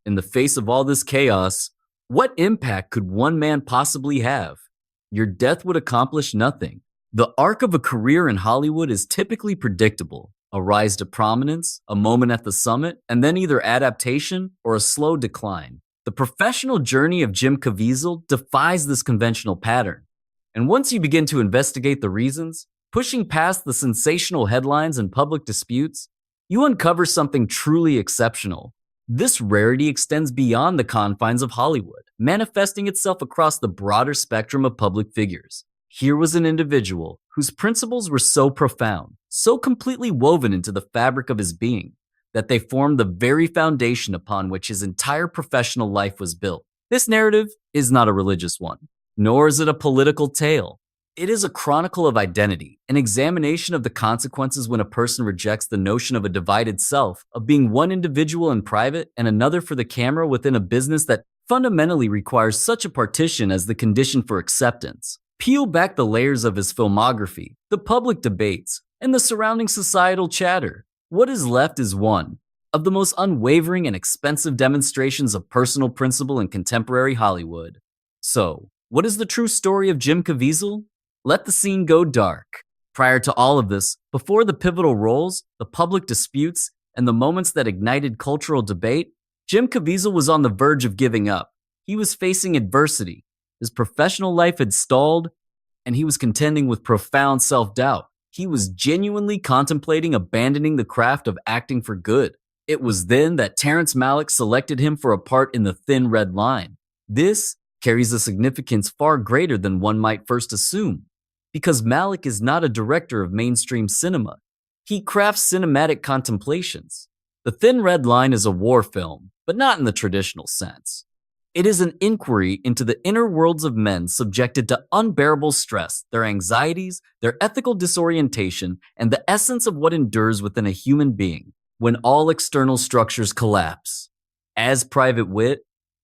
In the face of all this chaos, what impact could one man possibly have? Your death would accomplish nothing. The arc of a career in Hollywood is typically predictable: a rise to prominence, a moment at the summit, and then either adaptation or a slow decline. The professional journey of Jim Caviezel defies this conventional pattern. And once you begin to investigate the reasons, pushing past the sensational headlines and public disputes, you uncover something truly exceptional. This rarity extends beyond the confines of Hollywood, manifesting itself across the broader spectrum of public figures. Here was an individual whose principles were so profound, so completely woven into the fabric of his being, that they formed the very foundation upon which his entire professional life was built. This narrative is not a religious one, nor is it a political tale. It is a chronicle of identity, an examination of the consequences when a person rejects the notion of a divided self, of being one individual in private and another for the camera within a business that fundamentally requires such a partition as the condition for acceptance. Peel back the layers of his filmography, the public debates, and the surrounding societal chatter. What is left is one of the most unwavering and expensive demonstrations of personal principle in contemporary Hollywood. So, what is the true story of Jim Caviezel? Let the scene go dark. Prior to all of this, before the pivotal roles, the public disputes, and the moments that ignited cultural debate, Jim Caviezel was on the verge of giving up. He was facing adversity. His professional life had stalled, and he was contending with profound self-doubt. He was genuinely contemplating abandoning the craft of acting for good. It was then that Terrence Malick selected him for a part in The Thin Red Line. This carries a significance far greater than one might first assume, because Malick is not a director of mainstream cinema. He crafts cinematic contemplations. The Thin Red Line is a war film, but not in the traditional sense. It is an inquiry into the inner worlds of men subjected to unbearable stress, their anxieties, their ethical disorientation, and the essence of what endures within a human being when all external structures collapse. As Private Wit,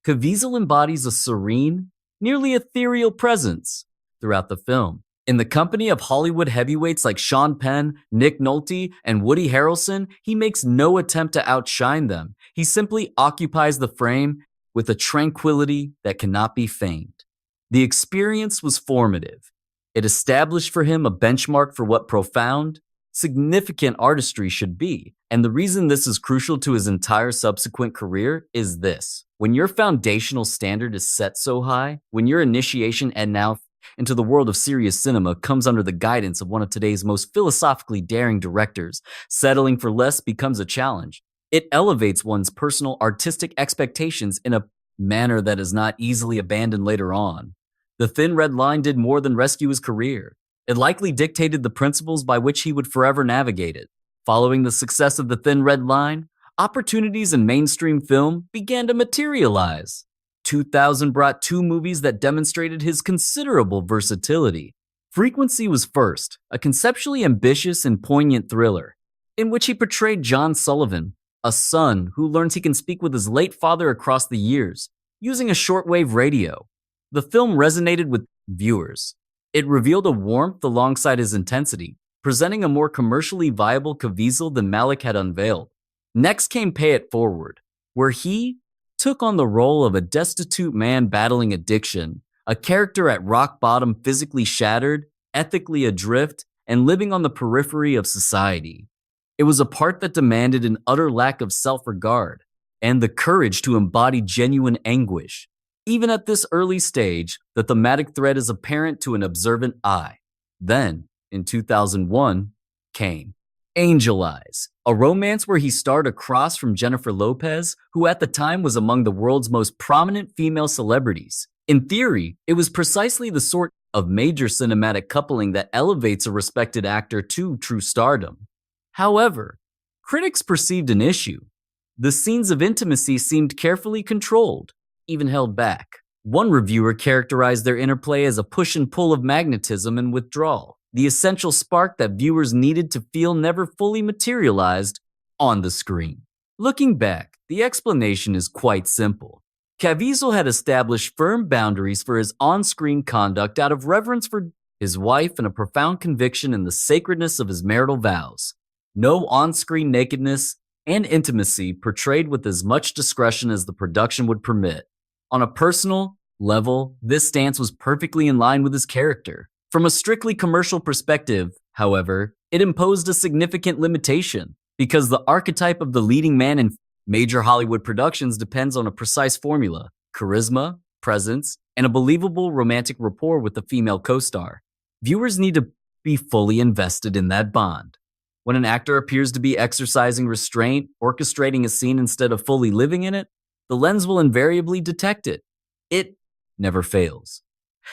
Caviezel embodies a serene, nearly ethereal presence throughout the film. In the company of Hollywood heavyweights like Sean Penn, Nick Nolte, and Woody Harrelson, he makes no attempt to outshine them. He simply occupies the frame with a tranquility that cannot be feigned. The experience was formative. It established for him a benchmark for what profound, significant artistry should be. And the reason this is crucial to his entire subsequent career is this: when your foundational standard is set so high, when your initiation and now into the world of serious cinema comes under the guidance of one of today's most philosophically daring directors, settling for less becomes a challenge. It elevates one's personal artistic expectations in a manner that is not easily abandoned later on. The Thin Red Line did more than rescue his career. It likely dictated the principles by which he would forever navigate it. Following the success of The Thin Red Line, opportunities in mainstream film began to materialize. 2000 brought two movies that demonstrated his considerable versatility. Frequency was first, a conceptually ambitious and poignant thriller, in which he portrayed John Sullivan, a son who learns he can speak with his late father across the years, using a shortwave radio. The film resonated with viewers. It revealed a warmth alongside his intensity, presenting a more commercially viable Caviezel than Malick had unveiled. Next came Pay It Forward, where he took on the role of a destitute man battling addiction, a character at rock bottom, physically shattered, ethically adrift, and living on the periphery of society. It was a part that demanded an utter lack of self-regard and the courage to embody genuine anguish. Even at this early stage, the thematic thread is apparent to an observant eye. Then, in 2001, came Angel Eyes, a romance where he starred across from Jennifer Lopez, who at the time was among the world's most prominent female celebrities. In theory, it was precisely the sort of major cinematic coupling that elevates a respected actor to true stardom. However, critics perceived an issue. The scenes of intimacy seemed carefully controlled, even held back. One reviewer characterized their interplay as a push and pull of magnetism and withdrawal. The essential spark that viewers needed to feel never fully materialized on the screen. Looking back, the explanation is quite simple. Caviezel had established firm boundaries for his on-screen conduct out of reverence for his wife and a profound conviction in the sacredness of his marital vows. No on-screen nakedness, and intimacy portrayed with as much discretion as the production would permit. On a personal level, this stance was perfectly in line with his character. From a strictly commercial perspective, however, it imposed a significant limitation because the archetype of the leading man in major Hollywood productions depends on a precise formula: charisma, presence, and a believable romantic rapport with the female co-star. Viewers need to be fully invested in that bond. When an actor appears to be exercising restraint, orchestrating a scene instead of fully living in it, the lens will invariably detect it. It never fails.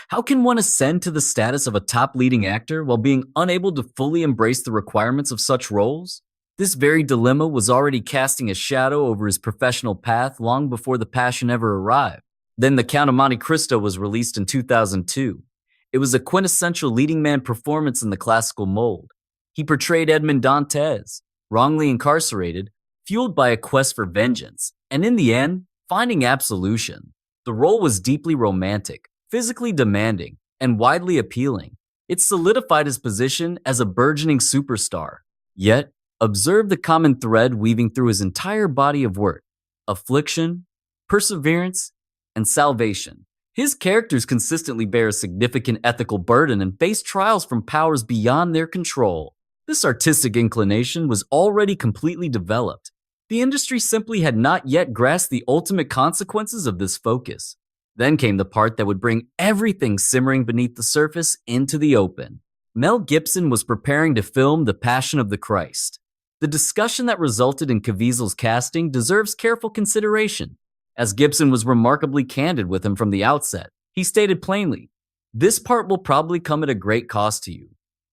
How can one ascend to the status of a top leading actor while being unable to fully embrace the requirements of such roles? This very dilemma was already casting a shadow over his professional path long before The Passion ever arrived. Then The Count of Monte Cristo was released in 2002. It was a quintessential leading man performance in the classical mold. He portrayed Edmond Dantes, wrongly incarcerated, fueled by a quest for vengeance, and in the end, finding absolution. The role was deeply romantic, physically demanding, and widely appealing. It solidified his position as a burgeoning superstar. Yet, observe the common thread weaving through his entire body of work: affliction, perseverance, and salvation. His characters consistently bear a significant ethical burden and face trials from powers beyond their control. This artistic inclination was already completely developed. The industry simply had not yet grasped the ultimate consequences of this focus. Then came the part that would bring everything simmering beneath the surface into the open. Mel Gibson was preparing to film The Passion of the Christ. The discussion that resulted in Caviezel's casting deserves careful consideration, as Gibson was remarkably candid with him from the outset. He stated plainly, "This part will probably come at a great cost to you.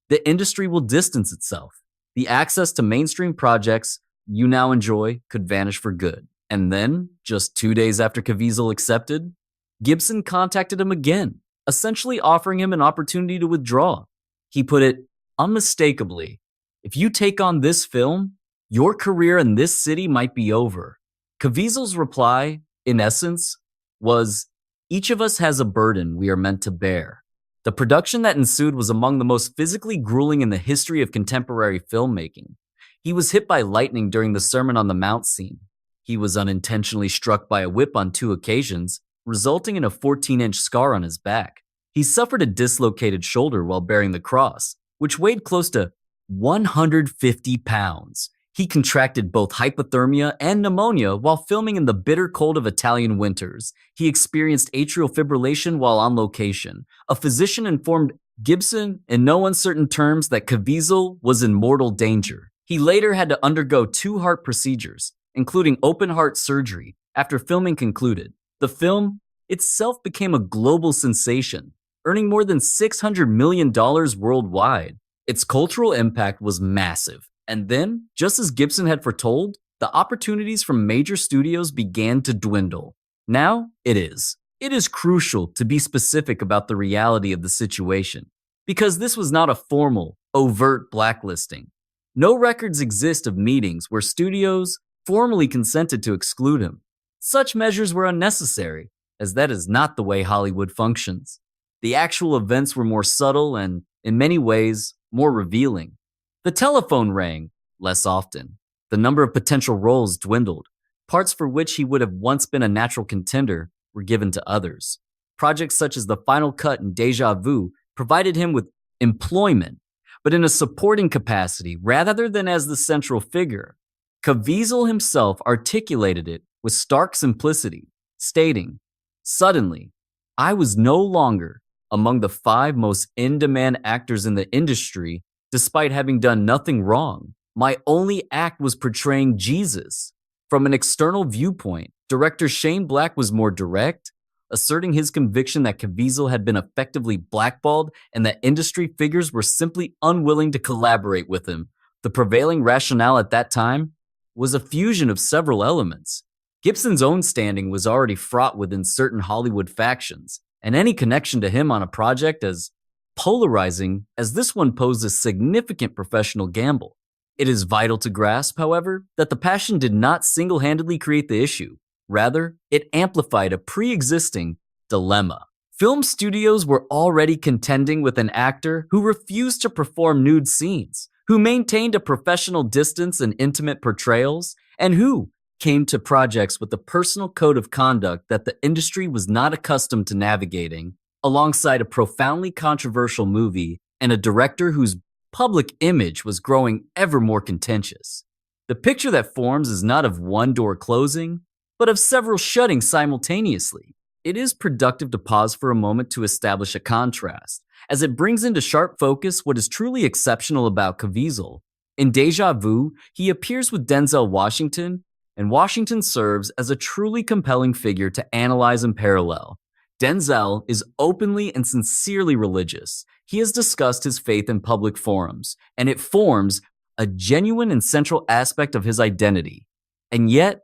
The industry will distance itself. The access to mainstream projects you now enjoy could vanish for good." And then, just 2 days after Caviezel accepted, Gibson contacted him again, essentially offering him an opportunity to withdraw. He put it unmistakably, "If you take on this film, your career in this city might be over." Caviezel's reply, in essence, was, "Each of us has a burden we are meant to bear." The production that ensued was among the most physically grueling in the history of contemporary filmmaking. He was hit by lightning during the Sermon on the Mount scene. He was unintentionally struck by a whip on 2 occasions, resulting in a 14-inch scar on his back. He suffered a dislocated shoulder while bearing the cross, which weighed close to 150 pounds. He contracted both hypothermia and pneumonia while filming in the bitter cold of Italian winters. He experienced atrial fibrillation while on location. A physician informed Gibson in no uncertain terms that Caviezel was in mortal danger. He later had to undergo 2 heart procedures, including open heart surgery, after filming concluded. The film itself became a global sensation, earning more than $600 million worldwide. Its cultural impact was massive. And then, just as Gibson had foretold, the opportunities from major studios began to dwindle. Now, it is. It is crucial to be specific about the reality of the situation, because this was not a formal, overt blacklisting. No records exist of meetings where studios formally consented to exclude him. Such measures were unnecessary, as that is not the way Hollywood functions. The actual events were more subtle and, in many ways, more revealing. The telephone rang less often. The number of potential roles dwindled. Parts for which he would have once been a natural contender were given to others. Projects such as The Final Cut and Deja Vu provided him with employment, but in a supporting capacity rather than as the central figure. Caviezel himself articulated it with stark simplicity, stating, "Suddenly, I was no longer among the 5 most in-demand actors in the industry, despite having done nothing wrong. My only act was portraying Jesus." From an external viewpoint, director Shane Black was more direct, asserting his conviction that Caviezel had been effectively blackballed and that industry figures were simply unwilling to collaborate with him. The prevailing rationale at that time was a fusion of several elements. Gibson's own standing was already fraught within certain Hollywood factions, and any connection to him on a project as polarizing as this one posed a significant professional gamble. It is vital to grasp, however, that The Passion did not single-handedly create the issue. Rather, it amplified a pre-existing dilemma. Film studios were already contending with an actor who refused to perform nude scenes, who maintained a professional distance in intimate portrayals, and who came to projects with a personal code of conduct that the industry was not accustomed to navigating, alongside a profoundly controversial movie and a director whose public image was growing ever more contentious. The picture that forms is not of one door closing, but of several shutting simultaneously. It is productive to pause for a moment to establish a contrast, as it brings into sharp focus what is truly exceptional about Caviezel. In Deja Vu, he appears with Denzel Washington, and Washington serves as a truly compelling figure to analyze in parallel. Denzel is openly and sincerely religious. He has discussed his faith in public forums, and it forms a genuine and central aspect of his identity. And yet,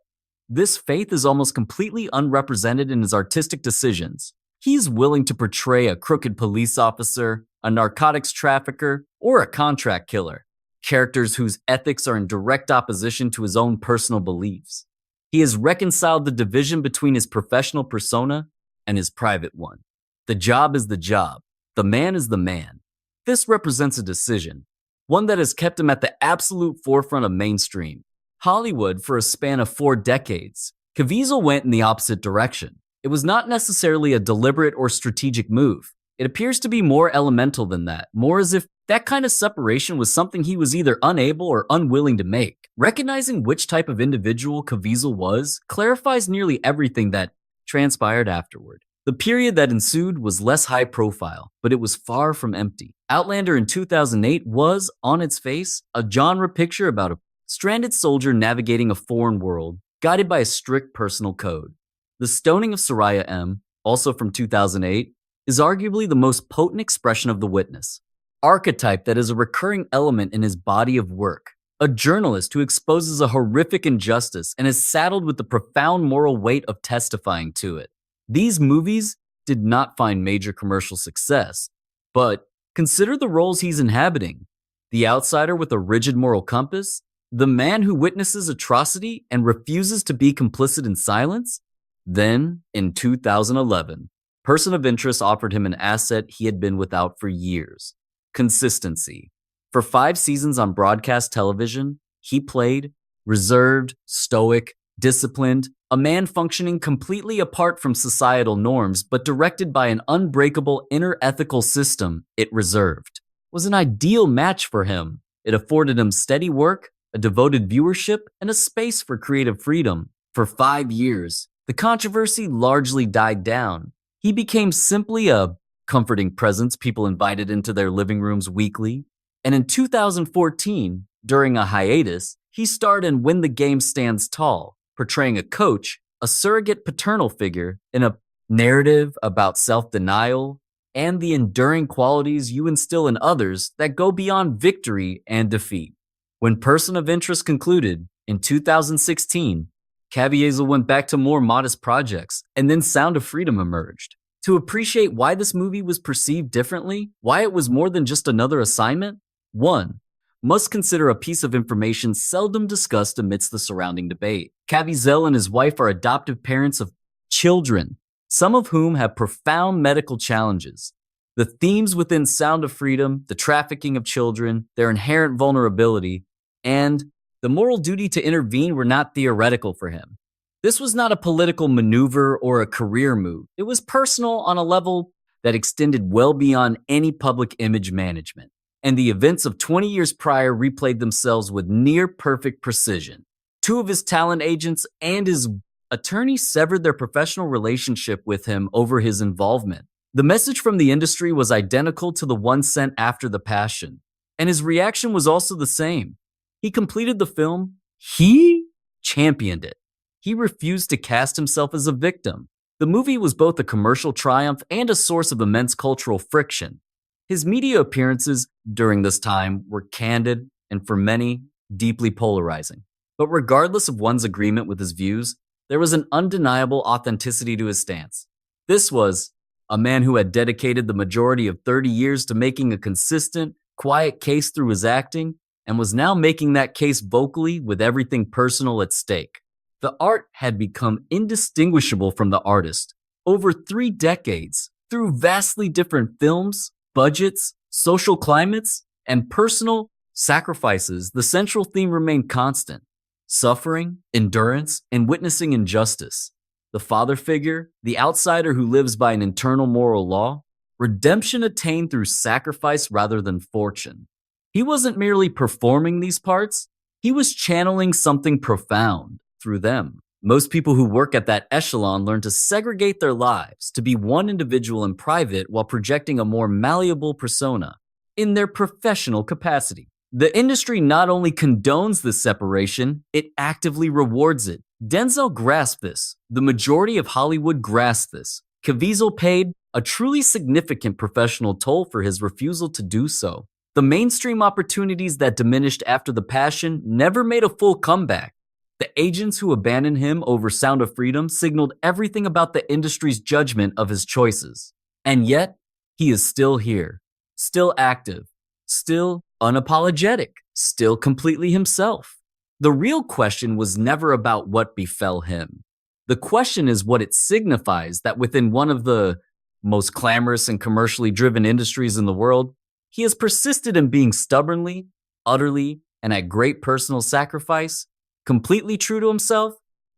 this faith is almost completely unrepresented in his artistic decisions. He's willing to portray a crooked police officer, a narcotics trafficker, or a contract killer, characters whose ethics are in direct opposition to his own personal beliefs. He has reconciled the division between his professional persona and his private one. The job is the job. The man is the man. This represents a decision, one that has kept him at the absolute forefront of mainstream Hollywood for a span of 4 decades. Caviezel went in the opposite direction. It was not necessarily a deliberate or strategic move. It appears to be more elemental than that, more as if that kind of separation was something he was either unable or unwilling to make. Recognizing which type of individual Caviezel was clarifies nearly everything that transpired afterward. The period that ensued was less high profile, but it was far from empty. Outlander in 2008 was, on its face, a genre picture about a stranded soldier navigating a foreign world, guided by a strict personal code. The Stoning of Soraya M., also from 2008, is arguably the most potent expression of the witness, archetype that is a recurring element in his body of work. A journalist who exposes a horrific injustice and is saddled with the profound moral weight of testifying to it. These movies did not find major commercial success, but consider the roles he's inhabiting. The outsider with a rigid moral compass, the man who witnesses atrocity and refuses to be complicit in silence. Then, in 2011, Person of Interest offered him an asset he had been without for years: consistency. For 5 seasons on broadcast television, he played reserved, stoic, disciplined, a man functioning completely apart from societal norms but directed by an unbreakable inner ethical system it reserved. Was an ideal match for him. It afforded him steady work, a devoted viewership, and a space for creative freedom. For 5 years, the controversy largely died down. He became simply a comforting presence people invited into their living rooms weekly. And in 2014, during a hiatus, he starred in When the Game Stands Tall, portraying a coach, a surrogate paternal figure, in a narrative about self-denial and the enduring qualities you instill in others that go beyond victory and defeat. When Person of Interest concluded in 2016, Caviezel went back to more modest projects, and then Sound of Freedom emerged. To appreciate why this movie was perceived differently, why it was more than just another assignment, 1. Must consider a piece of information seldom discussed amidst the surrounding debate. Caviezel and his wife are adoptive parents of children, some of whom have profound medical challenges. The themes within Sound of Freedom, the trafficking of children, their inherent vulnerability, and the moral duty to intervene were not theoretical for him. This was not a political maneuver or a career move. It was personal on a level that extended well beyond any public image management. And the events of 20 years prior replayed themselves with near-perfect precision. 2 of his talent agents and his attorney severed their professional relationship with him over his involvement. The message from the industry was identical to the one sent after The Passion, and his reaction was also the same. He completed the film. He championed it. He refused to cast himself as a victim. The movie was both a commercial triumph and a source of immense cultural friction. His media appearances during this time were candid and, for many, deeply polarizing. But regardless of one's agreement with his views, there was an undeniable authenticity to his stance. This was a man who had dedicated the majority of 30 years to making a consistent, quiet case through his acting, and was now making that case vocally with everything personal at stake. The art had become indistinguishable from the artist. Over 3 decades, through vastly different films, budgets, social climates, and personal sacrifices, the central theme remained constant: suffering, endurance, and witnessing injustice. The father figure, the outsider who lives by an internal moral law, redemption attained through sacrifice rather than fortune. He wasn't merely performing these parts, he was channeling something profound through them. Most people who work at that echelon learn to segregate their lives, to be one individual in private while projecting a more malleable persona in their professional capacity. The industry not only condones this separation, it actively rewards it. Denzel grasped this. The majority of Hollywood grasped this. Caviezel paid a truly significant professional toll for his refusal to do so. The mainstream opportunities that diminished after The Passion never made a full comeback. The agents who abandoned him over Sound of Freedom signaled everything about the industry's judgment of his choices. And yet, he is still here, still active, still unapologetic, still completely himself. The real question was never about what befell him. The question is what it signifies that within one of the most clamorous and commercially driven industries in the world, he has persisted in being stubbornly, utterly, and at great personal sacrifice, completely true to himself.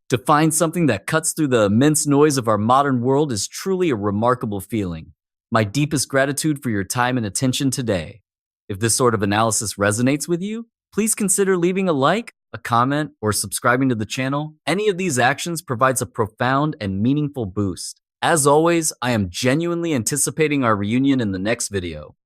To find something that cuts through the immense noise of our modern world is truly a remarkable feeling. My deepest gratitude for your time and attention today. If this sort of analysis resonates with you, please consider leaving a like, a comment, or subscribing to the channel. Any of these actions provides a profound and meaningful boost. As always, I am genuinely anticipating our reunion in the next video.